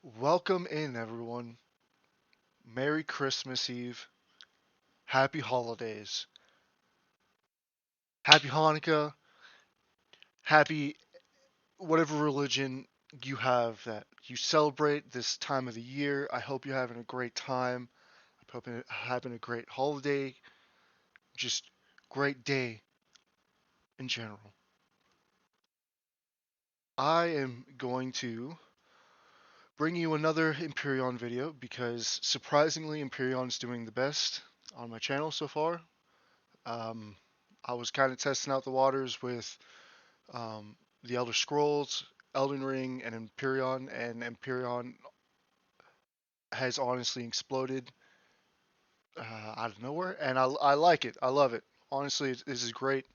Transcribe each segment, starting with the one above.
Welcome in, everyone. Merry Christmas Eve. Happy holidays. Happy Hanukkah. Happy whatever religion you have that you celebrate this time of the year. I hope you're having a great time. I hope you're having a great holiday. Just great day in general. I am going to bring you another Empyrion video because surprisingly, Empyrion is doing the best on my channel so far. Um, I was kind of testing out the waters with the Elder Scrolls, Elden Ring, and Empyrion has honestly exploded out of nowhere, and I like it. I love it. Honestly, this is great.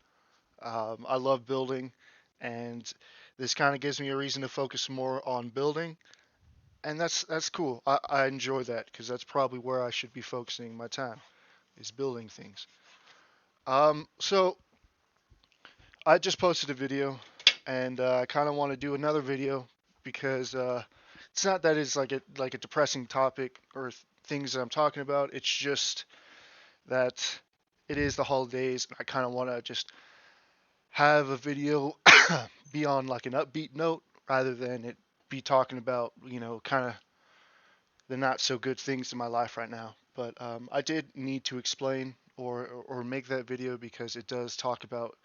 I love building, and this kind of gives me a reason to focus more on building, and that's cool. I enjoy that because that's probably where I should be focusing my time is building things. So I just posted a video, and I kind of want to do another video because it's not that it's like a depressing topic or things that I'm talking about. It's just that it is the holidays, and I kind of want to just have a video be on like an upbeat note rather than it be talking about kind of the not so good things in my life right now. But I did need to explain or make that video because it does talk about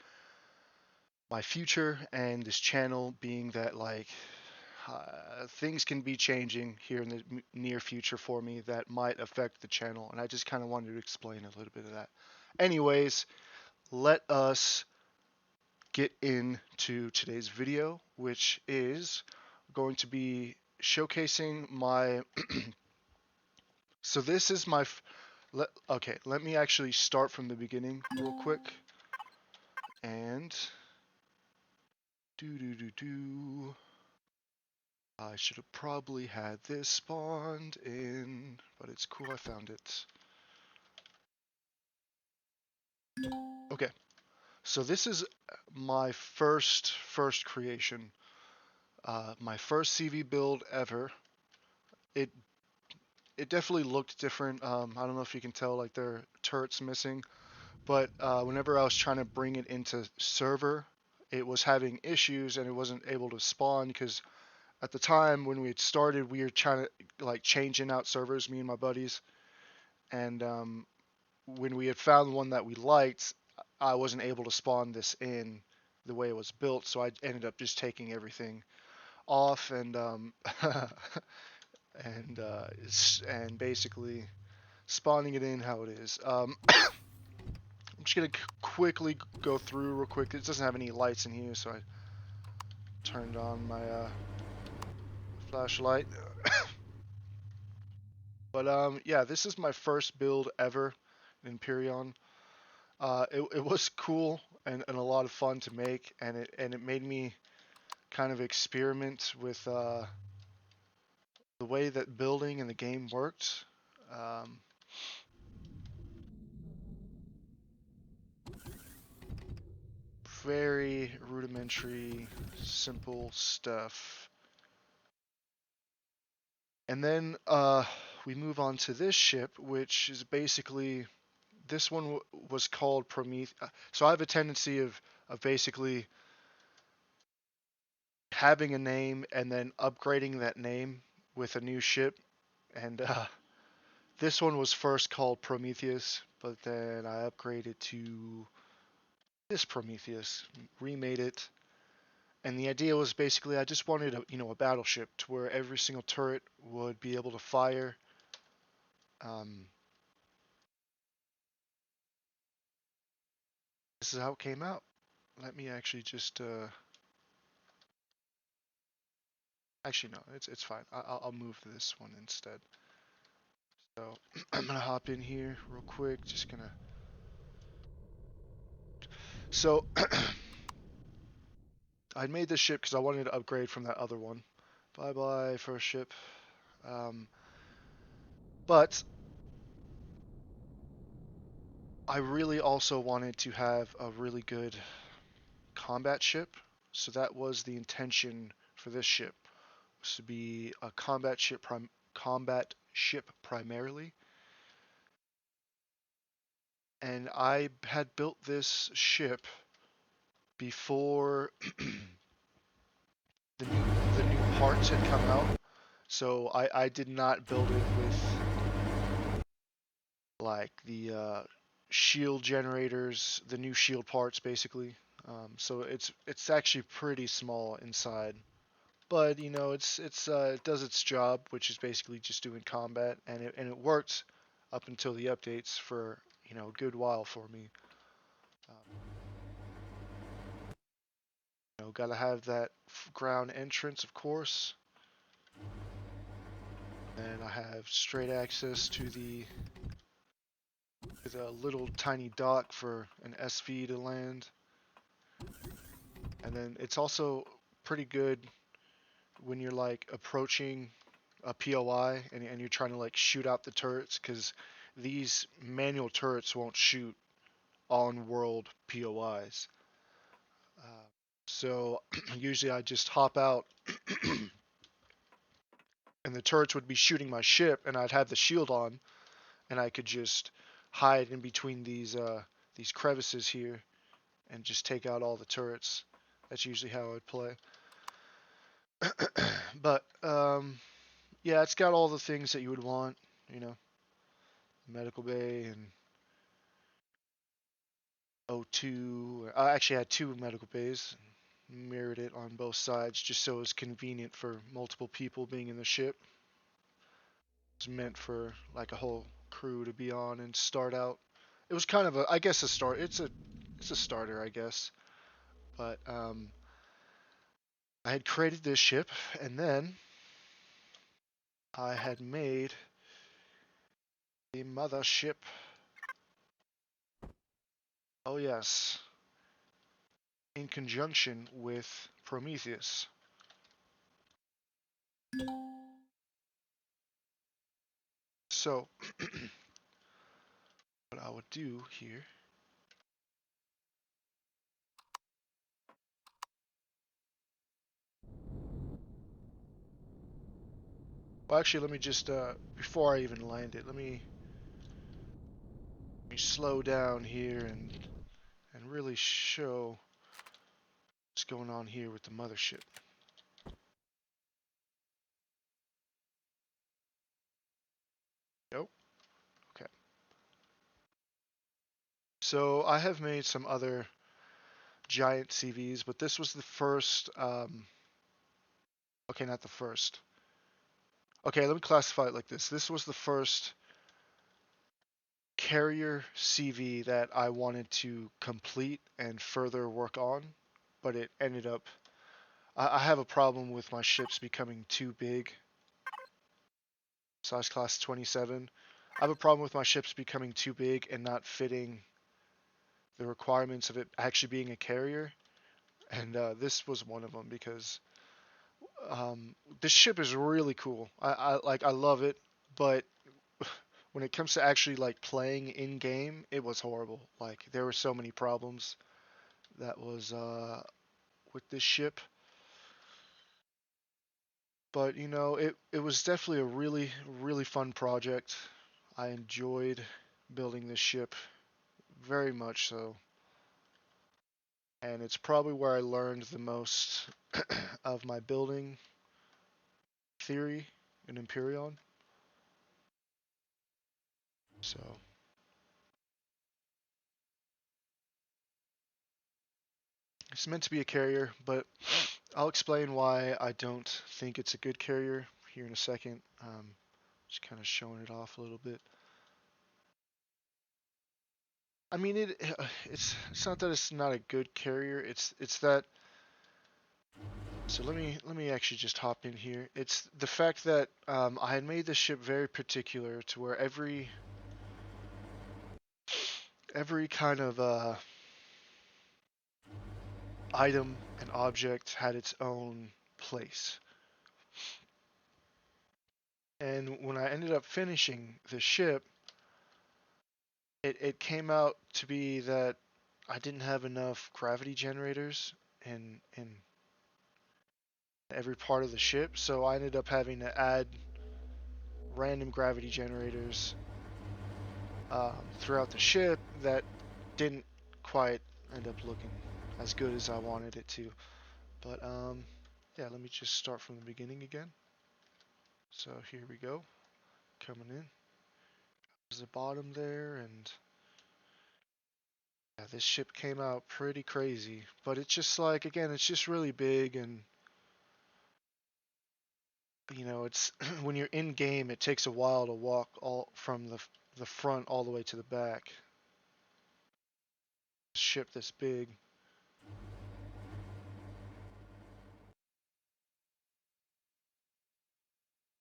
my future and this channel being that things can be changing here in the near future for me that might affect the channel, and I just kind of wanted to explain a little bit of that. Anyways, let us get into today's video, which is going to be showcasing my so this is my okay, let me actually start from the beginning real quick and do. I should have probably had this spawned in, but it's cool I found it. Okay, so this is my first creation, my first CV build ever. It it definitely looked different. I don't know if you can tell, like there are turrets missing, but whenever I was trying to bring it into server, it was having issues and it wasn't able to spawn because at the time when we had started, we were trying to like changing out servers, me and my buddies, and when we had found one that we liked, I wasn't able to spawn this in the way it was built, so I ended up just taking everything off and basically spawning it in how it is. I'm just gonna quickly go through real quick. It doesn't have any lights in here, so I turned on my flashlight. But yeah, this is my first build ever in Empyrion. It was cool and a lot of fun to make, and it made me kind of experiment with the way that building in the game worked. Um, Very rudimentary, simple stuff. And then we move on to this ship, which is basically this one was called Prometheus. So I have a tendency of basically having a name and then upgrading that name with a new ship. And this one was first called Prometheus, but then I upgraded to this Prometheus, remade it. And the idea was basically I just wanted a battleship to where every single turret would be able to fire. Um, this is how it came out. Let me actually just actually no, it's fine. I'll move to this one instead. So I'm gonna hop in here real quick. Just gonna. So I made this ship because I wanted to upgrade from that other one. Bye bye first ship. Um, but I really also wanted to have a really good combat ship. So that was the intention for this ship. to be a combat ship primarily, and I had built this ship before the new parts had come out. So I did not build it with like the shield generators, the new shield parts basically. So it's actually pretty small inside, but you know it does its job, which is basically just doing combat, and it worked up until the updates for a good while for me. Um, gotta have that ground entrance, of course, and I have straight access to the little tiny dock for an SV to land. And then it's also pretty good when you're like approaching a POI and you're trying to like shoot out the turrets, because these manual turrets won't shoot on world POIs. So usually I just hop out and the turrets would be shooting my ship and I'd have the shield on and I could just hide in between these crevices here and just take out all the turrets. That's usually how I would play. But yeah, it's got all the things that you would want, you know, medical bay and O2. I actually had two medical bays, mirrored it on both sides just so it was convenient for multiple people being in the ship. It's meant for like a whole crew to be on and start out. It was kind of I guess a start. It's a starter, I guess. But I had created this ship, and then I had made the mothership. Oh yes, in conjunction with Prometheus. So what I would do here. Well, actually, let me just before I even land it, let me slow down here and really show what's going on here with the mothership. Nope. Okay. So I have made some other giant CVs, but this was the first. Okay, not the first. Okay, let me classify it like this. This was the first carrier CV that I wanted to complete and further work on, but it ended up. I have a problem with my ships becoming too big. Size class 27. I have a problem with my ships becoming too big and not fitting the requirements of it actually being a carrier. And this was one of them because this ship is really cool. I love it, but when it comes to actually like playing in game, it was horrible. Like there were so many problems that was with this ship. But it was definitely a really fun project. I enjoyed building this ship very much so, and it's probably where I learned the most of my building theory in Empyrion. So it's meant to be a carrier, but I'll explain why I don't think it's a good carrier here in a second. Just kind of showing it off a little bit. I mean, it's not that it's not a good carrier. It's that. So let me actually just hop in here. It's the fact that I had made this ship very particular to where every kind of item and object had its own place. And when I ended up finishing the ship, it came out to be that I didn't have enough gravity generators and every part of the ship, so I ended up having to add random gravity generators throughout the ship that didn't quite end up looking as good as I wanted it to. But yeah, let me just start from the beginning again. So here we go, coming in. There's the bottom there, and yeah, this ship came out pretty crazy. But it's just like, again, it's just really big, and you know, it's when you're in game, it takes a while to walk all from the front all the way to the back. Ship this big.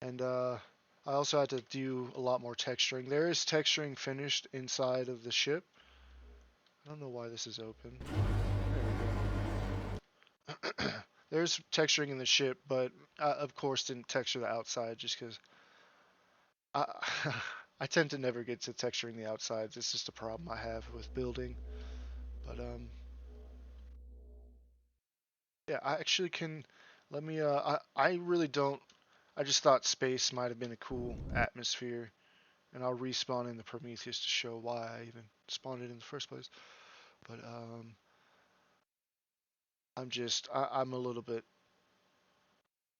And I also had to do a lot more texturing. There is texturing finished inside of the ship. I don't know why this is open. There we go. There's texturing in the ship, but of course didn't texture the outside just because I, I tend to never get to texturing the outsides. It's just a problem I have with building. But yeah, I actually can. Let me. I really don't. I just thought space might have been a cool atmosphere, and I'll respawn in the Prometheus to show why I even spawned it in the first place. But I'm a little bit.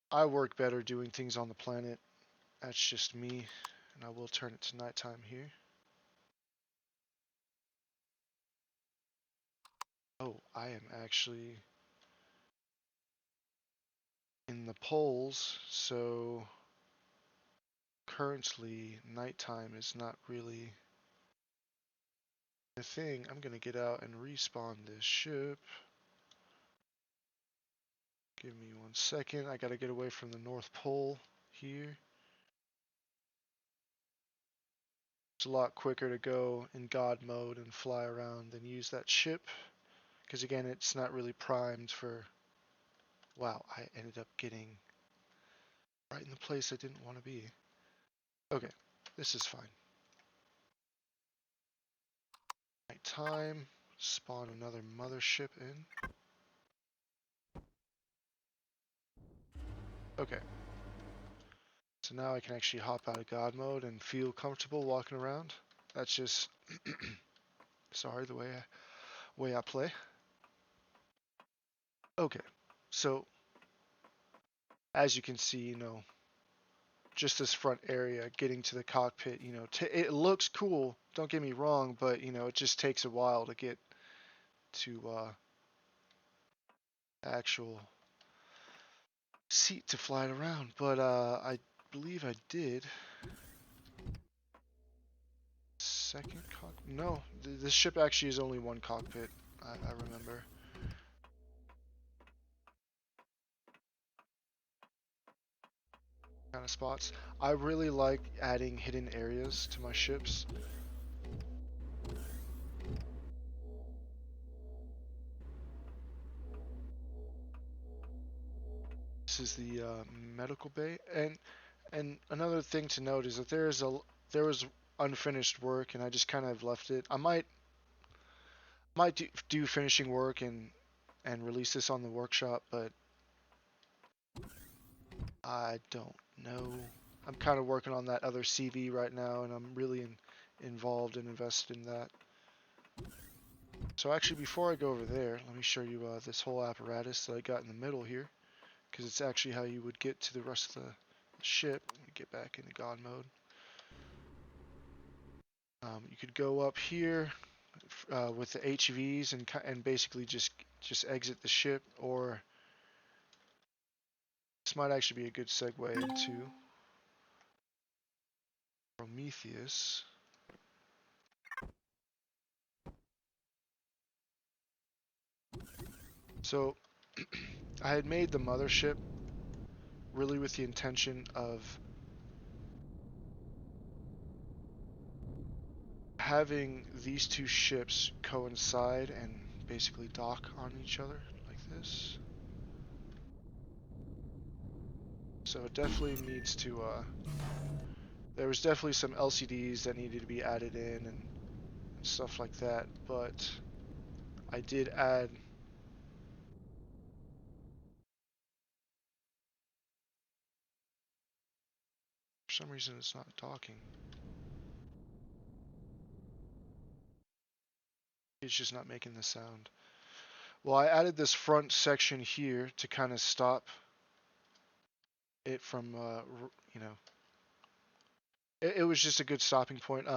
I work better doing things on the planet. That's just me, and I will turn it to nighttime here. Oh, I am actually in the poles, so currently nighttime is not really a thing. I'm gonna get out and respawn this ship. Give me 1 second. I gotta get away from the North Pole here. It's a lot quicker to go in God mode and fly around than use that ship. Because again, it's not really primed for... Wow, I ended up getting right in the place I didn't want to be. Okay, this is fine. Nighttime. Spawn another mothership in. Okay. So now I can actually hop out of God mode and feel comfortable walking around. That's just... sorry, the way I play. Okay, so as you can see, you know, just this front area, getting to the cockpit, you know, it looks cool, don't get me wrong, but, you know, it just takes a while to get to actual seat to fly it around. But I believe I did. Second cockpit? No, this ship actually is only one cockpit, I remember. Kind of spots. I really like adding hidden areas to my ships. This is the medical bay, and another thing to note is that there was unfinished work, and I just kind of left it. I might do finishing work and release this on the workshop, but I don't know. I'm kind of working on that other CV right now, and I'm really involved and invested in that. So actually, before I go over there, let me show you this whole apparatus that I got in the middle here, because it's actually how you would get to the rest of the ship. Let me get back into God mode. You could go up here with the HVs and basically just exit the ship, or this might actually be a good segue into Prometheus. So I had made the mothership really with the intention of having these two ships coincide and basically dock on each other like this. So it definitely needs to, there was definitely some LCDs that needed to be added in and stuff like that, but I did add For some reason it's not docking. It's just not making the sound. Well, I added this front section here to kind of stop it from, you know, it was just a good stopping point.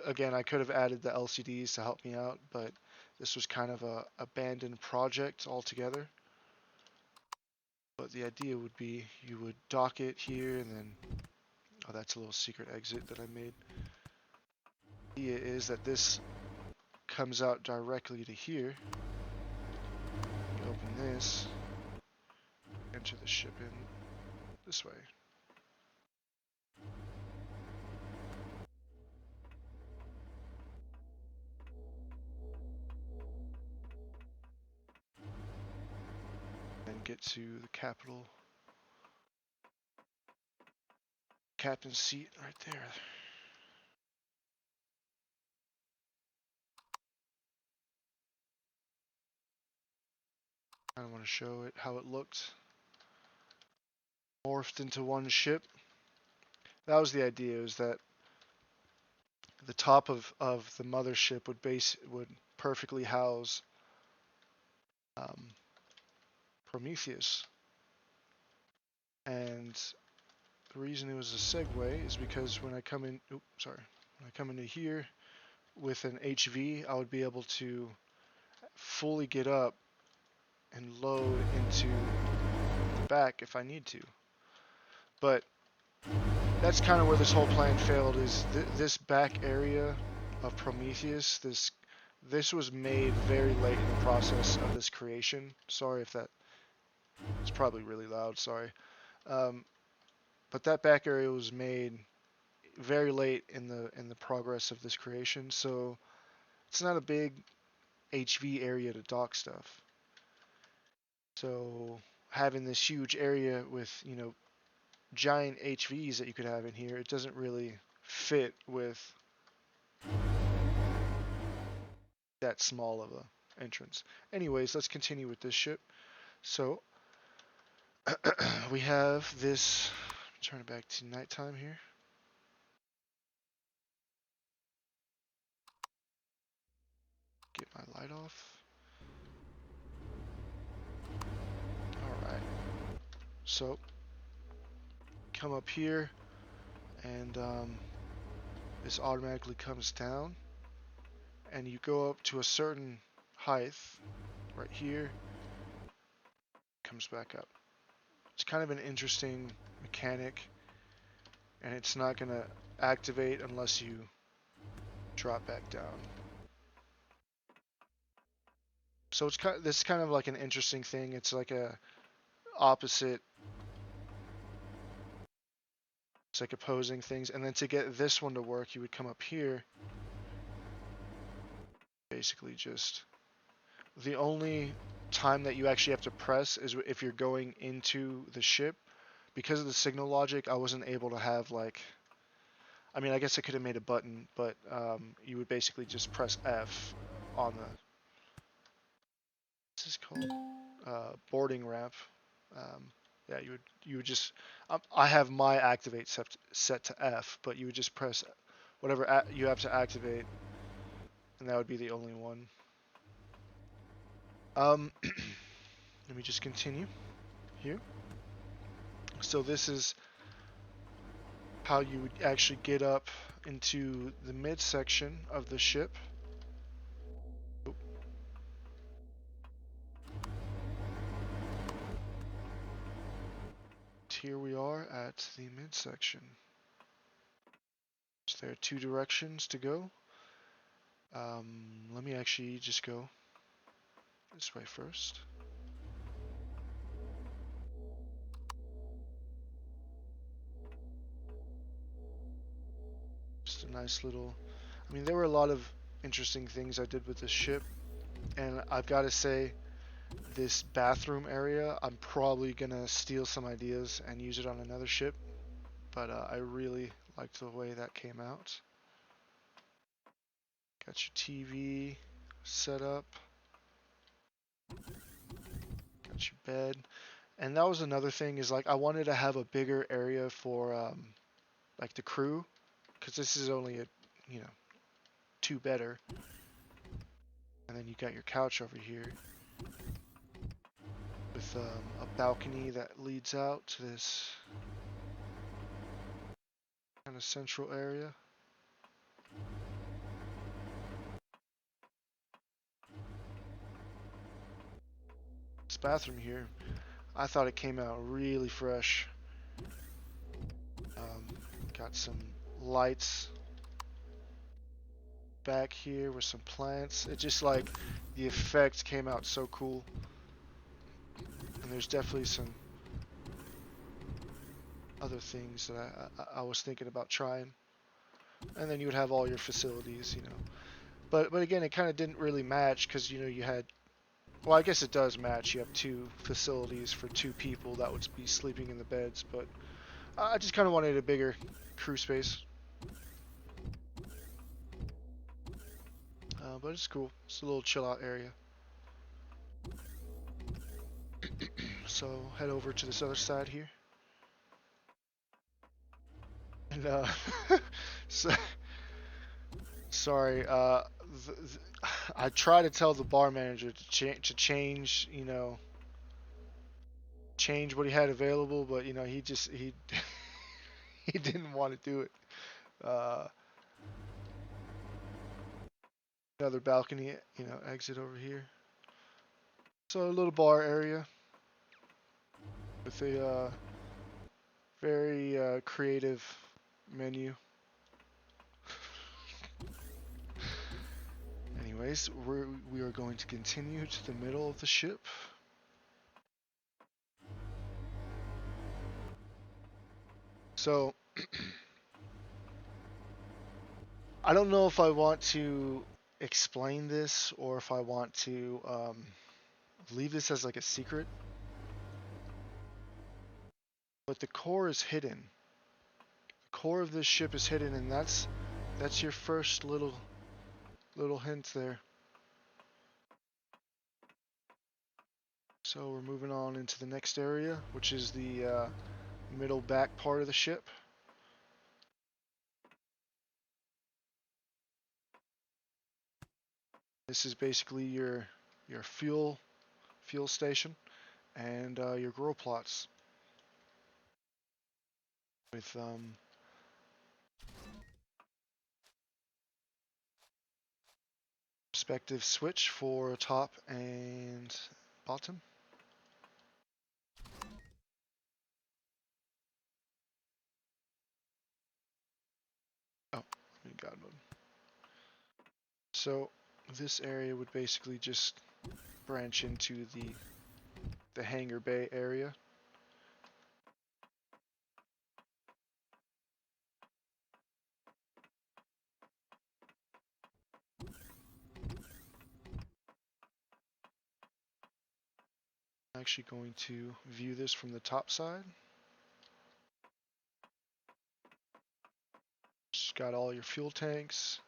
Again, I could have added the LCDs to help me out, but this was kind of a abandoned project altogether. But the idea would be you would dock it here and then, oh, that's a little secret exit that I made. The idea is that this comes out directly to here. You open this, enter the ship in this way. And get to the captain's seat right there. I want to show it how it looked. Morphed into one ship. That was the idea, is that the top of the mothership would perfectly house Prometheus. And the reason it was a segue is because when I come in, when I come into here with an HV, I would be able to fully get up and load into the back if I need to. But that's kind of where this whole plan failed, is this back area of Prometheus. This was made very late in the process of this creation. Sorry if that, it's probably really loud, sorry. But that back area was made very late in the progress of this creation, so it's not a big HV area to dock stuff. So having this huge area with, you know, giant HVs that you could have in here, it doesn't really fit with that small of a entrance. Anyways, let's continue with this ship. So we have this, turn it back to nighttime here. Get my light off. Alright. So come up here and this automatically comes down and you go up to a certain height right here, comes back up. It's kind of an interesting mechanic, and it's not going to activate unless you drop back down. So this is kind of like an interesting thing. It's like a opposite, it's like opposing things. And then to get this one to work, you would come up here. Basically just, the only time that you actually have to press is if you're going into the ship. Because of the signal logic, I wasn't able to have like, I mean, I guess I could have made a button, but you would basically just press F on the, what's this called? Boarding ramp. Yeah, you would just, I have my activate set to F, but you would just press whatever you have to activate, and that would be the only one. Let me just continue here. So this is how you would actually get up into the midsection of the ship. Here we are at the midsection. So there are two directions to go. Let me actually just go this way first. Just a nice little, I mean, there were a lot of interesting things I did with this ship, and I've got to say, this bathroom area, I'm probably gonna steal some ideas and use it on another ship, but I really liked the way that came out. Got your TV set up, got your bed, and that was another thing, is like I wanted to have a bigger area for like the crew, because this is only a, you know, two bedder. And then you got your couch over here with a balcony that leads out to this kind of central area. This bathroom here, I thought it came out really fresh. Got some lights back here with some plants. It just like the effect came out so cool. And there's definitely some other things that I was thinking about trying. And then you would have all your facilities, you know. But again, it kind of didn't really match because you know you had. Well, I guess it does match. You have two facilities for two people that would be sleeping in the beds, but I just kind of wanted a bigger crew space. But it's cool. It's a little chill out area. So head over to this other side here. And so, sorry. I try to tell the bar manager to change, you know, change what he had available, but you know he just he he didn't want to do it. Uh, Another balcony, you know, exit over here. So a little bar area with a very creative menu. Anyways, we are going to continue to the middle of the ship. So I don't know if I want to explain this or if I want to leave this as like a secret. But the core is hidden. The core of this ship is hidden, and that's your first little hint there. So we're moving on into the next area, which is the middle back part of the ship. This is basically your fuel station and your grow plots with respective switch for top and bottom. Oh, I'm in God mode. So this area would basically just branch into the hangar bay area. I'm actually going to view this from the top side. Just got all your fuel tanks.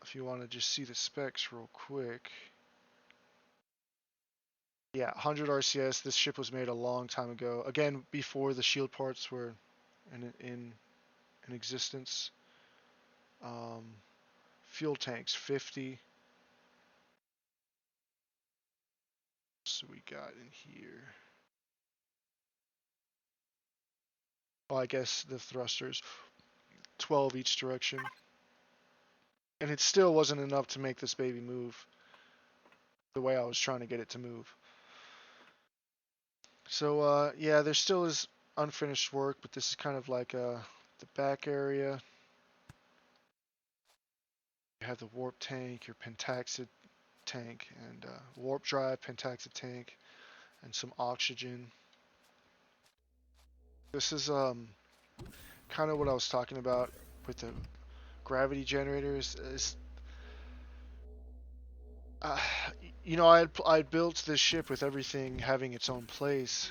If you want to just see the specs real quick. Yeah, 100 RCS. This ship was made a long time ago. Again, before the shield parts were in existence. Fuel tanks 50. So we got in here. Well, I guess the thrusters 12 each direction. And it still wasn't enough to make this baby move the way I was trying to get it to move. So yeah, there still is unfinished work, but this is kind of like the back area. You have the warp tank, your pentaxid tank, and warp drive, pentaxid tank, and some oxygen. This is kind of what I was talking about with the gravity generators. Uh, you know, I built this ship with everything having its own place,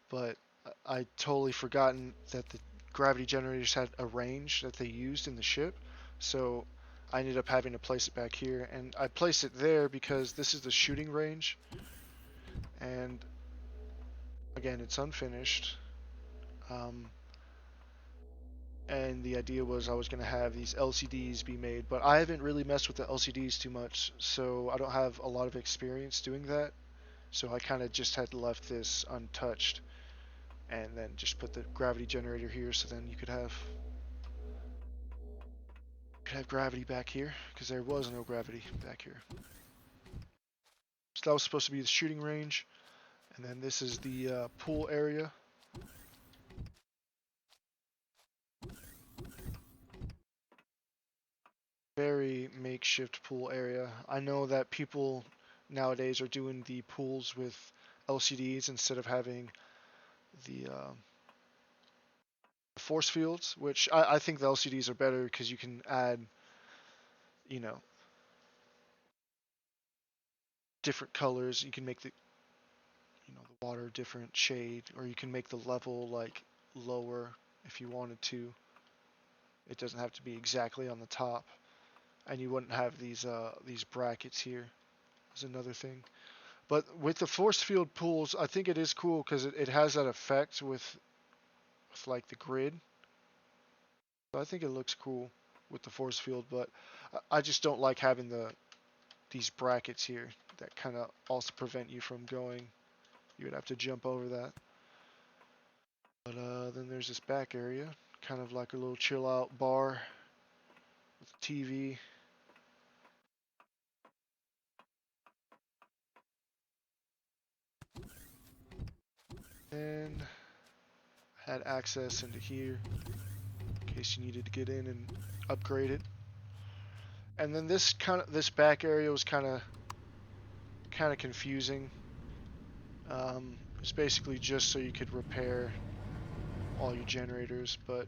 but I totally forgotten that the gravity generators had a range that they used in the ship, so I ended up having to place it back here, and I placed it there because this is the shooting range, and again, it's unfinished. and the idea was I was going to have these LCDs be made, but I haven't really messed with the LCDs too much, so I don't have a lot of experience doing that. So I kind of just had left this untouched, and then just put the gravity generator here, so then you could have gravity back here, because there was no gravity back here. So that was supposed to be the shooting range, and then this is the pool area. Very makeshift pool area. I know that people nowadays are doing the pools with LCDs instead of having the force fields, which I think the LCDs are better because you can add, you know, different colors. You can make the water different shade, or you can make the level like lower if you wanted to. It doesn't have to be exactly on the top, and you wouldn't have these brackets here. Is another thing. But with the force field pools, I think it is cool because it has that effect with like the grid. So I think it looks cool with the force field, but I just don't like having these brackets here that kind of also prevent you from going. You would have to jump over that. But then there's this back area, kind of like a little chill out bar with a TV. And had access into here in case you needed to get in and upgrade it. And then this back area was kind of confusing. It's basically just so you could repair all your generators, but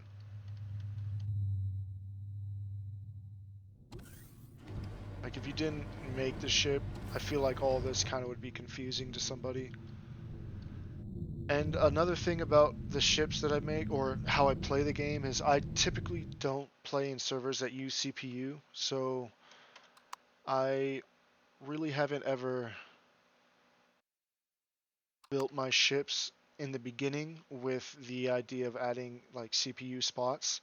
like if you didn't make the ship, I feel like all this kind of would be confusing to somebody. And another thing about the ships that I make or how I play the game is I typically don't play in servers that use CPU, so I really haven't ever built my ships in the beginning with the idea of adding like CPU spots.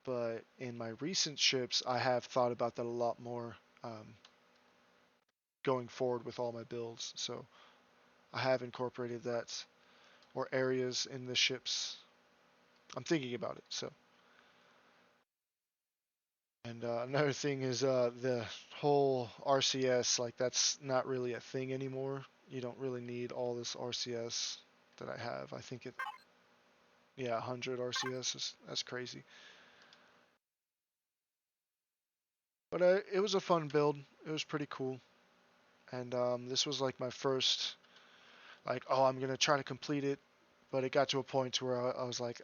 But in my recent ships, I have thought about that a lot more going forward with all my builds. So I have incorporated that or areas in the ships. I'm thinking about it. So, and another thing is the whole RCS. Like that's not really a thing anymore. You don't really need all this RCS that I have. I think yeah, 100 RCS that's crazy. But it was a fun build. It was pretty cool. And this was like my first, like, oh, I'm gonna try to complete it. But it got to a point where I was like,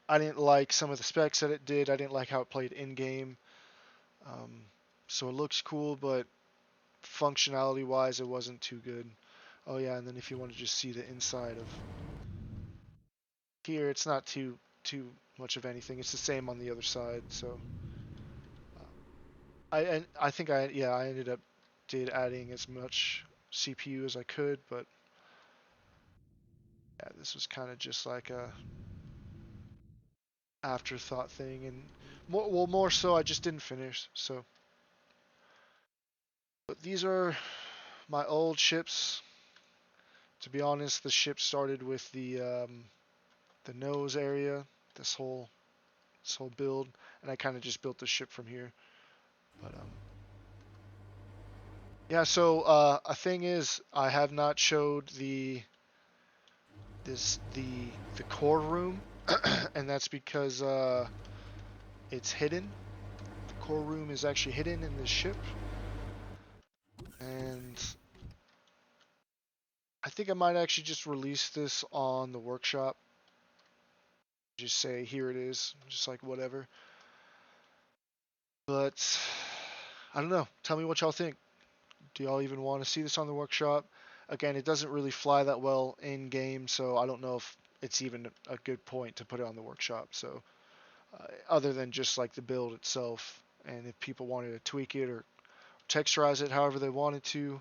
I didn't like some of the specs that it did. I didn't like how it played in game. Um, so it looks cool, but functionality wise, it wasn't too good. Oh yeah, and then if you want to just see the inside of here, it's not too much of anything. It's the same on the other side. So I think I ended up did adding as much CPU as I could, but yeah, this was kind of just like a afterthought thing, and more so I just didn't finish. So, but these are my old ships. To be honest, the ship started with the nose area, this whole build, and I kind of just built the ship from here. But yeah. So a thing is, I have not showed the core room, and that's because it's hidden. The core room is actually hidden in this ship, and I think I might actually just release this on the workshop. Just say here it is, just like whatever. But I don't know. Tell me what y'all think. Do y'all even want to see this on the workshop? Again, it doesn't really fly that well in game, so I don't know if it's even a good point to put it on the workshop. So, other than just like the build itself, and if people wanted to tweak it or texturize it however they wanted to,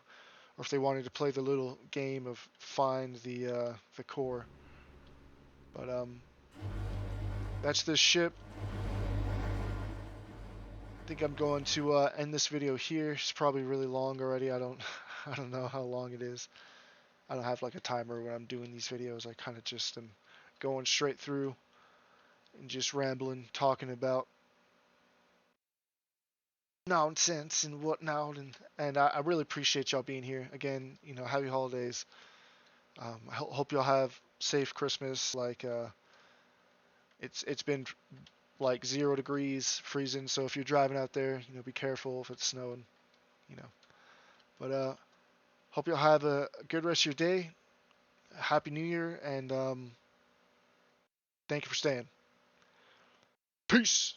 or if they wanted to play the little game of find the core. But that's this ship. I think I'm going to end this video here. It's probably really long already. I don't I don't know how long it is. I don't have like a timer when I'm doing these videos. I kind of just am going straight through and just rambling, talking about nonsense and whatnot. And I really appreciate y'all being here. Again, happy holidays. I hope y'all have safe Christmas. Like it's been like 0 degrees, freezing. So if you're driving out there, be careful if it's snowing. You know. But hope y'all have a good rest of your day. Happy New Year, and thank you for staying. Peace.